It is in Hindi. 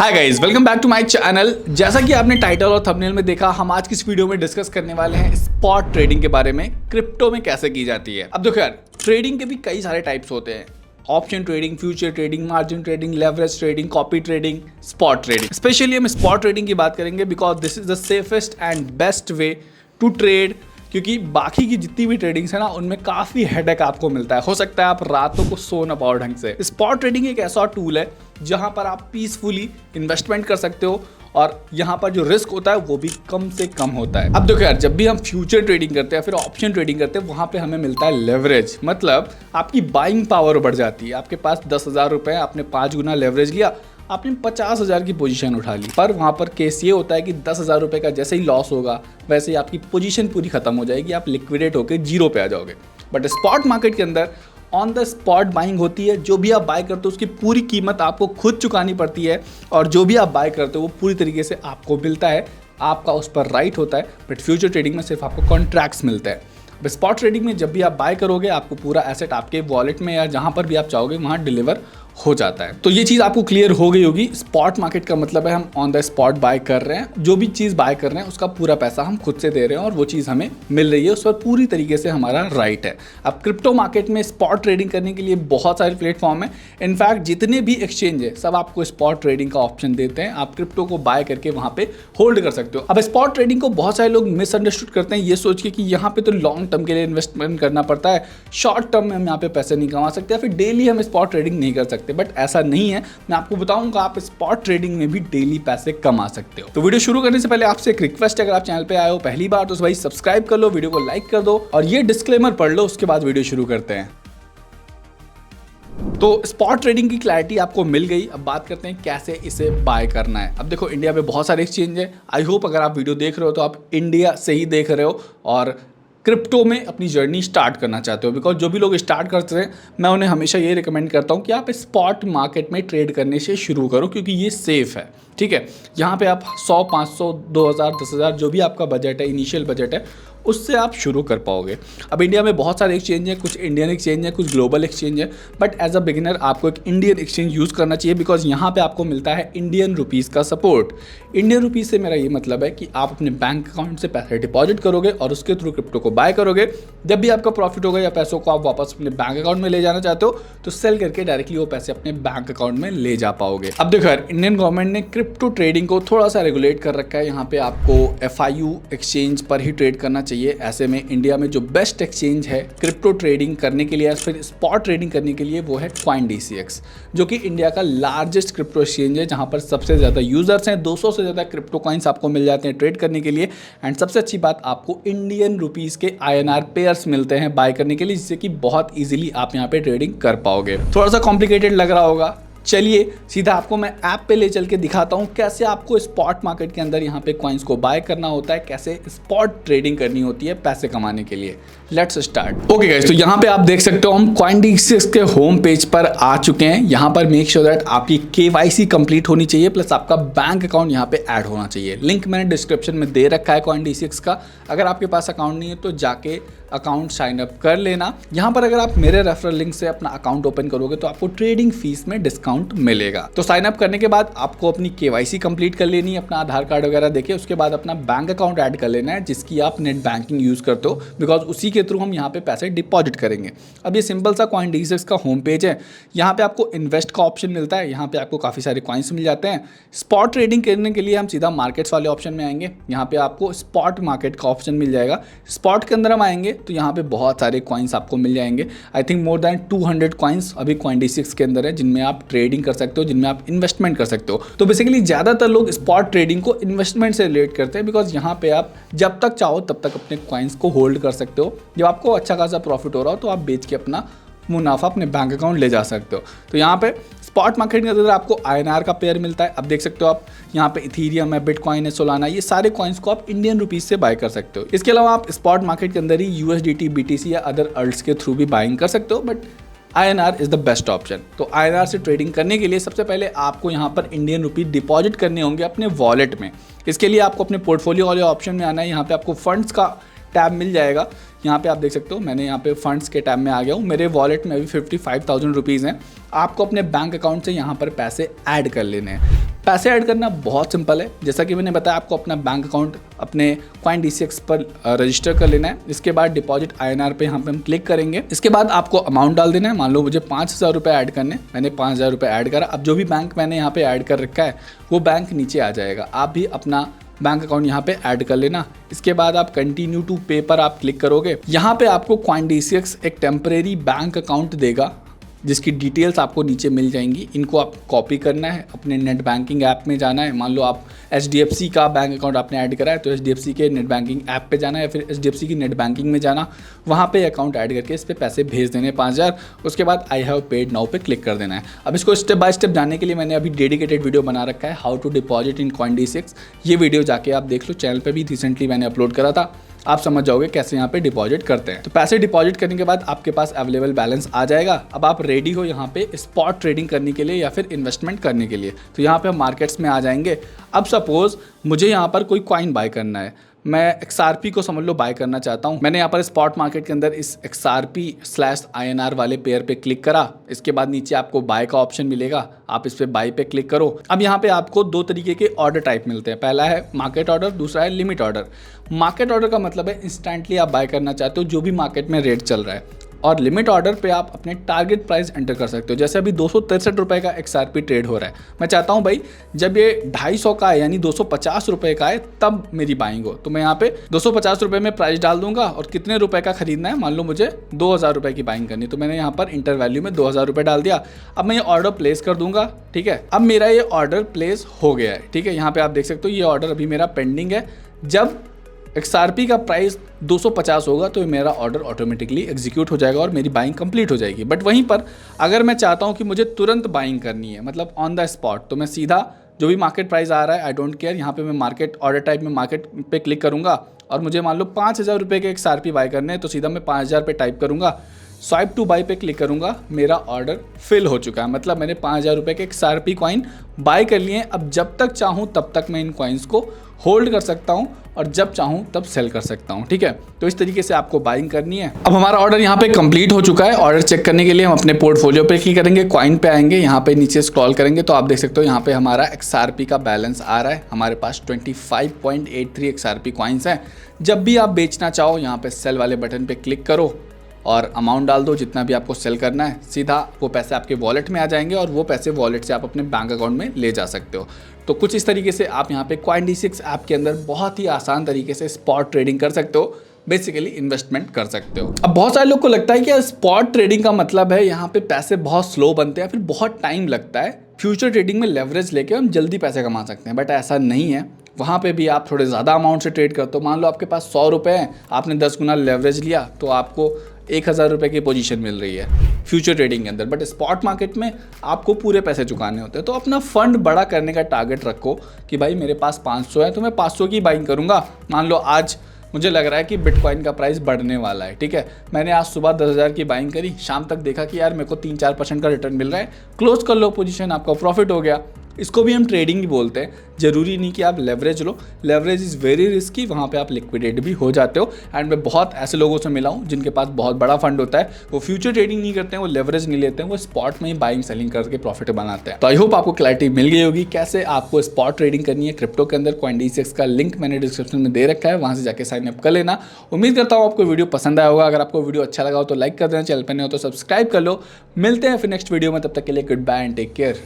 Hi guys, welcome back to my channel. जैसा कि आपने टाइटल और थंबनेल में देखा, हम आज की इस वीडियो में डिस्कस करने वाले हैं स्पॉट ट्रेडिंग के बारे में, क्रिप्टो में कैसे की जाती है। अब देखो यार, ट्रेडिंग के भी कई सारे टाइप्स होते हैं। Option trading, future trading, margin trading, leverage trading, copy trading, spot trading. Specially हम स्पॉट ट्रेडिंग की बात करेंगे because this is the safest and best way to trade, क्योंकि बाकी की जितनी भी ट्रेडिंग्स है ना, उनमें काफ़ी हेडेक आपको मिलता है। हो सकता है आप रातों को सो ना पाओ ढंग से। स्पॉट ट्रेडिंग एक ऐसा टूल है जहां पर आप पीसफुली इन्वेस्टमेंट कर सकते हो और यहाँ पर जो रिस्क होता है वो भी कम से कम होता है। अब देखो यार, जब भी हम फ्यूचर ट्रेडिंग करते हैं, फिर ऑप्शन ट्रेडिंग करते हैं, वहाँ पे हमें मिलता है लेवरेज। मतलब आपकी बाइंग पावर बढ़ जाती है। आपके पास 10,000 रुपये, आपने 5 गुना लेवरेज लिया, आपने 50,000 की पोजीशन उठा ली। पर वहाँ पर केस ये होता है कि 10,000 रुपये का जैसे ही लॉस होगा, वैसे ही आपकी पोजीशन पूरी खत्म हो जाएगी, आप लिक्विडेट होकर जीरो पे आ जाओगे। बट स्पॉट मार्केट के अंदर ऑन द स्पॉट बाइंग होती है। जो भी आप बाय करते हो उसकी पूरी कीमत आपको खुद चुकानी पड़ती है, और जो भी आप बाय करते हो वो पूरी तरीके से आपको मिलता है, आपका उस पर राइट होता है। बट फ्यूचर ट्रेडिंग में सिर्फ आपको कॉन्ट्रैक्ट्स मिलते हैं। स्पॉट ट्रेडिंग में जब भी आप बाय करोगे, आपको पूरा एसेट आपके वॉलेट में या जहाँ पर भी आप चाहोगे वहाँ डिलीवर हो जाता है। तो ये चीज़ आपको क्लियर हो गई होगी। स्पॉट मार्केट का मतलब है हम ऑन द स्पॉट बाय कर रहे हैं, जो भी चीज़ बाय कर रहे हैं उसका पूरा पैसा हम खुद से दे रहे हैं और वो चीज़ हमें मिल रही है, उस पर पूरी तरीके से हमारा राइट है। अब क्रिप्टो मार्केट में स्पॉट ट्रेडिंग करने के लिए बहुत सारे प्लेटफॉर्म है। इनफैक्ट जितने भी एक्सचेंज है सब आपको स्पॉट ट्रेडिंग का ऑप्शन देते हैं। आप क्रिप्टो को बाय करके वहाँ पे होल्ड कर सकते हो। अब स्पॉट ट्रेडिंग को बहुत सारे लोग मिसअंडरस्टूड करते हैं, ये सोच के कि यहाँ पे तो लॉन्ग टर्म के लिए इन्वेस्टमेंट करना पड़ता है, शॉर्ट टर्म में हम यहाँ पे पैसे नहीं कमा सकते, या फिर डेली हम स्पॉट ट्रेडिंग नहीं कर सकते। बट ऐसा नहीं है। मैं आपको बताऊंगा आप स्पॉट ट्रेडिंग में भी डेली पैसे कमा सकते हो। तो वीडियो शुरू करने से पहले आपसे एक रिक्वेस्ट है, अगर आप चैनल पे आए हो पहली बार तो भाई सब्सक्राइब कर लो, वीडियो को लाइक कर दो और ये डिस्क्लेमर पढ़ लो, उसके बाद वीडियो शुरू करते हैं। तो स्पॉट ट्रेडिंग की क्लैरिटी आपको मिल गई। अब बात करते हैं कैसे इसे बाय करना है। अब देखो, इंडिया में बहुत सारे एक्सचेंज है। आई होप अगर आप वीडियो देख रहे हो तो आप इंडिया से ही देख रहे हो और क्रिप्टो में अपनी जर्नी स्टार्ट करना चाहते हो। बिकॉज जो भी लोग स्टार्ट करते हैं, मैं उन्हें हमेशा ये रिकमेंड करता हूँ कि आप स्पॉट मार्केट में ट्रेड करने से शुरू करो, क्योंकि ये सेफ़ है। ठीक है, यहाँ पे आप 100, 500, 2,000, 10,000 जो भी आपका बजट है, इनिशियल बजट है, उससे आप शुरू कर पाओगे। अब इंडिया में बहुत सारे एक्सचेंज हैं, कुछ इंडियन एक्सचेंज है, कुछ ग्लोबल एक्सचेंज है। बट एज अ बिगिनर आपको एक इंडियन एक्सचेंज यूज़ करना चाहिए, बिकॉज यहाँ पे आपको मिलता है इंडियन रुपीज़ का सपोर्ट। इंडियन रुपीज़ से मेरा ये मतलब है कि आप अपने बैंक अकाउंट से पैसे डिपॉजिट करोगे और उसके थ्रू क्रिप्टो को बाय करोगे। जब भी आपका प्रॉफिट होगा या पैसों को आप वापस अपने बैंक अकाउंट में ले जाना चाहते हो, तो सेल करके डायरेक्टली वो पैसे अपने बैंक अकाउंट में ले जा पाओगे। अब देखो यार, इंडियन गवर्नमेंट ने क्रिप्टो ट्रेडिंग को थोड़ा सा रेगुलेट कर रखा है। यहाँ पे आपको FIU एक्सचेंज पर ही ट्रेड करना चाहिए। ऐसे में इंडिया में जो बेस्ट एक्सचेंज है क्रिप्टो ट्रेडिंग करने के लिए या फिर स्पॉट ट्रेडिंग करने के लिए, वो है CoinDCX, जो कि इंडिया का लार्जेस्ट क्रिप्टो एक्सचेंज है, जहां पर सबसे ज़्यादा यूजर्स हैं। 200 से ज़्यादा क्रिप्टो कॉइन्स आपको मिल जाते हैं ट्रेड करने के लिए। एंड सबसे अच्छी बात, आपको इंडियन रुपीज़ के INR पेयर्स मिलते हैं बाय करने के लिए, जिससे कि बहुत ईजिली आप यहाँ पे ट्रेडिंग कर पाओगे। थोड़ा सा कॉम्प्लिकेटेड लग रहा होगा, चलिए सीधा आपको मैं ऐप पे ले चल के दिखाता हूँ कैसे आपको स्पॉट मार्केट के अंदर यहाँ पे कॉइन्स को बाय करना होता है, कैसे स्पॉट ट्रेडिंग करनी होती है पैसे कमाने के लिए। Let's start. ओके गाइस, तो यहाँ पे आप देख सकते हो हम CoinDCX के होम पेज पर आ चुके हैं। यहाँ पर मेक श्योर दैट आपकी KYC कंप्लीट होनी चाहिए, प्लस आपका बैंक अकाउंट यहाँ पे ऐड होना चाहिए। लिंक मैंने डिस्क्रिप्शन में दे रखा है CoinDCX का। अगर आपके पास अकाउंट नहीं है तो जाके अकाउंट साइन अप कर लेना। यहाँ पर अगर आप मेरे रेफरल लिंक से अपना अकाउंट ओपन करोगे तो आपको ट्रेडिंग फीस में डिस्काउंट मिलेगा। तो साइन अप करने के बाद आपको अपनी KYC कंप्लीट कर लेनी है, अपना आधार कार्ड वगैरह देके। उसके बाद अपना बैंक अकाउंट ऐड कर लेना है, जिसकी आप नेट बैंकिंग यूज़ करते हो, बिकॉज उसी के थ्रू हम यहाँ पे पैसे डिपॉजिट करेंगे। अब ये सिंपल सा CoinDCX का होम पेज है। यहाँ पे आपको इन्वेस्ट का ऑप्शन मिलता है। यहाँ पे आपको काफ़ी सारे कॉइन्स मिल जाते हैं। स्पॉट ट्रेडिंग करने के लिए हम सीधा मार्केट्स वाले ऑप्शन में आएंगे। यहाँ पे आपको स्पॉट मार्केट का ऑप्शन मिल जाएगा। स्पॉट के अंदर हम आएंगे तो यहाँ पे बहुत सारे कॉइन्स आपको मिल जाएंगे। I think more than 200 coins अभी CoinDCX के अंदर है, जिनमें आप ट्रेडिंग कर सकते हो, जिनमें आप इन्वेस्टमेंट कर सकते हो। तो बेसिकली ज़्यादातर लोग स्पॉट ट्रेडिंग को इन्वेस्टमेंट से रिलेट करते हैं, बिकॉज यहाँ पे आप जब तक चाहो तब तक अपने कॉइन्स को होल्ड कर सकते हो। जब आपको अच्छा खासा प्रॉफिट हो रहा हो तो आप बेच के अपना मुनाफा अपने बैंक अकाउंट ले जा सकते हो। तो यहाँ पे स्पॉट मार्केट के अंदर आपको INR का पेयर मिलता है। अब देख सकते हो आप यहाँ पे इथीरियम है, बिटकॉइन है, सोलाना, ये सारे कॉइन्स को आप इंडियन रुपीज़ से बाय कर सकते हो। इसके अलावा आप स्पॉट मार्केट के अंदर ही USDT, BTC या अदर अल्ट्स के थ्रू भी बाइंग कर सकते हो, but INR is the best option. तो INR से ट्रेडिंग करने के लिए सबसे पहले आपको यहाँ पर इंडियन रुपी डिपॉजिट करने होंगे अपने वॉलेट में। इसके लिए आपको अपने पोर्टफोलियो वाले ऑप्शन में आना है। यहाँ पे आपको फंड्स का टैब मिल जाएगा। यहाँ पे आप देख सकते हो मैंने यहाँ पे फंड्स के टैब में आ गया हूँ। मेरे वॉलेट में अभी 55,000 रुपीज़ हैं। आपको अपने बैंक अकाउंट से यहाँ पर पैसे ऐड कर लेने हैं। पैसे ऐड करना बहुत सिंपल है। जैसा कि मैंने बताया, आपको अपना बैंक अकाउंट अपने CoinDCX पर रजिस्टर कर लेना है। इसके बाद डिपॉजिट INR पे यहाँ पे हम क्लिक करेंगे। इसके बाद आपको अमाउंट डाल देना है। मान लो मुझे 5,000 रुपये ऐड करने, मैंने 5,000 रुपये ऐड करा। अब जो भी बैंक मैंने यहाँ पे ऐड कर रखा है वो बैंक नीचे आ जाएगा। आप भी अपना बैंक अकाउंट यहाँ पे ऐड कर लेना। इसके बाद आप कंटिन्यू टू पे पर आप क्लिक करोगे। यहाँ पे आपको CoinDCX एक टेम्परेरी बैंक अकाउंट देगा जिसकी डिटेल्स आपको नीचे मिल जाएंगी। इनको आप कॉपी करना है, अपने नेट बैंकिंग ऐप में जाना है। मान लो आप HDFC का बैंक अकाउंट आपने ऐड करा है तो HDFC के नेट बैंकिंग ऐप पे जाना है, फिर HDFC की नेट बैंकिंग में जाना, वहाँ पे अकाउंट ऐड करके इस पर पैसे भेज देने 5,000। उसके बाद आई हैव पेड नाउ पे क्लिक कर देना है। अब इसको स्टेप बाय स्टेप जानने के लिए मैंने अभी डेडिकेटेड वीडियो बना रखा है, how to deposit in CoinDCX। ये वीडियो जाके आप देख लो, चैनल पर भी रिसेंटली मैंने अपलोड करा था। आप समझ जाओगे कैसे यहाँ पे डिपॉजिट करते हैं। तो पैसे डिपॉजिट करने के बाद आपके पास अवेलेबल बैलेंस आ जाएगा। अब आप रेडी हो यहाँ पे स्पॉट ट्रेडिंग करने के लिए या फिर इन्वेस्टमेंट करने के लिए। तो यहाँ पे हम मार्केट्स में आ जाएंगे। अब सपोज मुझे यहाँ पर कोई कॉइन बाय करना है, मैं XRP को समझ लो बाय करना चाहता हूँ। मैंने यहाँ पर स्पॉट मार्केट के अंदर इस XRP/INR वाले पेयर पे क्लिक करा। इसके बाद नीचे आपको बाय का ऑप्शन मिलेगा, आप इस पे बाय पे क्लिक करो। अब यहाँ पे आपको दो तरीके के ऑर्डर टाइप मिलते हैं, पहला है मार्केट ऑर्डर, दूसरा है लिमिट ऑर्डर। मार्केट ऑर्डर का मतलब है इंस्टेंटली आप बाय करना चाहते हो जो भी मार्केट में रेट चल रहा है, और लिमिट ऑर्डर पे आप अपने टारगेट प्राइस एंटर कर सकते हो। जैसे अभी 263 रुपये का XRP ट्रेड हो रहा है, मैं चाहता हूँ भाई जब ये 250 का है यानी 250 रुपये का है तब मेरी बाइंग हो। तो मैं यहाँ पे 250 रुपये में प्राइस डाल दूंगा और कितने रुपए का खरीदना है, मान लो मुझे 2,000 रुपये की बाइंग करनी, तो मैंने यहाँ पर इंटर वैल्यू में 2,000 रुपये डाल दिया। अब मैं ये ऑर्डर प्लेस कर दूंगा, ठीक है। अब मेरा ये ऑर्डर प्लेस हो गया है, ठीक है। यहाँ पे आप देख सकते हो ये ऑर्डर अभी मेरा पेंडिंग है। जब XRP का प्राइस 250 होगा तो मेरा ऑर्डर ऑटोमेटिकली एग्जीक्यूट हो जाएगा और मेरी बाइंग कंप्लीट हो जाएगी। बट वहीं पर अगर मैं चाहता हूं कि मुझे तुरंत बाइंग करनी है, मतलब ऑन द स्पॉट, तो मैं सीधा जो भी मार्केट प्राइस आ रहा है, आई डोंट केयर, यहाँ पे मैं मार्केट ऑर्डर टाइप में मार्केट पे क्लिक करूँगा और मुझे मान लो 5,000 रुपये के XRP बाय करने हैं, तो सीधा मैं 5,000 पे टाइप करूँगा, स्वाइप टू बाय पे क्लिक करूँगा, मेरा ऑर्डर फिल हो चुका है। मतलब मैंने 5,000 रुपये के XRP कॉइन बाय कर लिए हैं। अब जब तक चाहूँ तब तक मैं इन कॉइन्स को होल्ड कर सकता हूँ और जब चाहूँ तब सेल कर सकता हूँ, ठीक है। तो इस तरीके से आपको बाइंग करनी है। अब हमारा ऑर्डर यहाँ पे कंप्लीट हो चुका है। ऑर्डर चेक करने के लिए हम अपने पोर्टफोलियो पे क्लिक करेंगे, कॉइन पे आएंगे, यहाँ पे नीचे स्क्रॉल करेंगे तो आप देख सकते हो यहाँ पे हमारा XRP का बैलेंस आ रहा है। हमारे पास 25.83 XRP कॉइन्स हैं। जब भी आप बेचना चाहो यहाँ पे सेल वाले बटन पे क्लिक करो और अमाउंट डाल दो जितना भी आपको सेल करना है, सीधा वो पैसे आपके वॉलेट में आ जाएंगे और वो पैसे वॉलेट से आप अपने बैंक अकाउंट में ले जा सकते हो। तो कुछ इस तरीके से आप यहाँ पे CoinDCX ऐप के अंदर बहुत ही आसान तरीके से स्पॉट ट्रेडिंग कर सकते हो, बेसिकली इन्वेस्टमेंट कर सकते हो। अब बहुत सारे लोग को लगता है कि स्पॉट ट्रेडिंग का मतलब है यहाँ पे पैसे बहुत स्लो बनते हैं, फिर बहुत टाइम लगता है। फ्यूचर ट्रेडिंग में लेवरेज लेके हम जल्दी पैसे कमा सकते हैं, बट ऐसा नहीं है। वहाँ पे भी आप थोड़े ज़्यादा अमाउंट से ट्रेड करते हो। मान लो आपके पास 100 रुपये हैं, आपने 10 गुना लेवरेज लिया तो आपको 1,000 रुपये की पोजीशन मिल रही है फ्यूचर ट्रेडिंग के अंदर। बट स्पॉट मार्केट में आपको पूरे पैसे चुकाने होते हैं। तो अपना फंड बड़ा करने का टारगेट रखो कि भाई मेरे पास 500 है तो मैं 500 की बाइंग करूँगा। मान लो आज मुझे लग रहा है कि बिटकॉइन का प्राइस बढ़ने वाला है, ठीक है। मैंने आज सुबह 10,000 की बाइंग करी, शाम तक देखा कि यार मेरे को 3-4% का रिटर्न मिल रहा है, क्लोज कर लो पोजीशन, आपका प्रॉफिट हो गया। इसको भी हम ट्रेडिंग ही बोलते हैं। जरूरी नहीं कि आप leverage low, leverage is very risky, वहाँ पे आप लिक्विडेट भी हो जाते हो। एंड मैं बहुत ऐसे लोगों से मिला हूँ जिनके पास बहुत बड़ा फंड होता है, वो फ्यूचर ट्रेडिंग नहीं करते हैं, वो लेवरेज नहीं लेते हैं, वो स्पॉट में ही बाइंग सेलिंग करके प्रॉफिट बनाते हैं। तो आई होप आपको क्लैरिटी मिल गई होगी कैसे आपको स्पॉट ट्रेडिंग करनी है क्रिप्टो के अंदर। CoinDCX का लिंक मैंने डिस्क्रिप्शन में दे रखा है, वहाँ से जाके साइन अप कर लेना। उम्मीद करता हूँ आपको वीडियो पसंद आया होगा। अगर आपको वीडियो अच्छा लगा हो तो लाइक कर देना, चैनल पर नहीं हो तो सब्सक्राइब कर लो। मिलते हैं फिर नेक्स्ट वीडियो में, तब तक के लिए good bye and take care.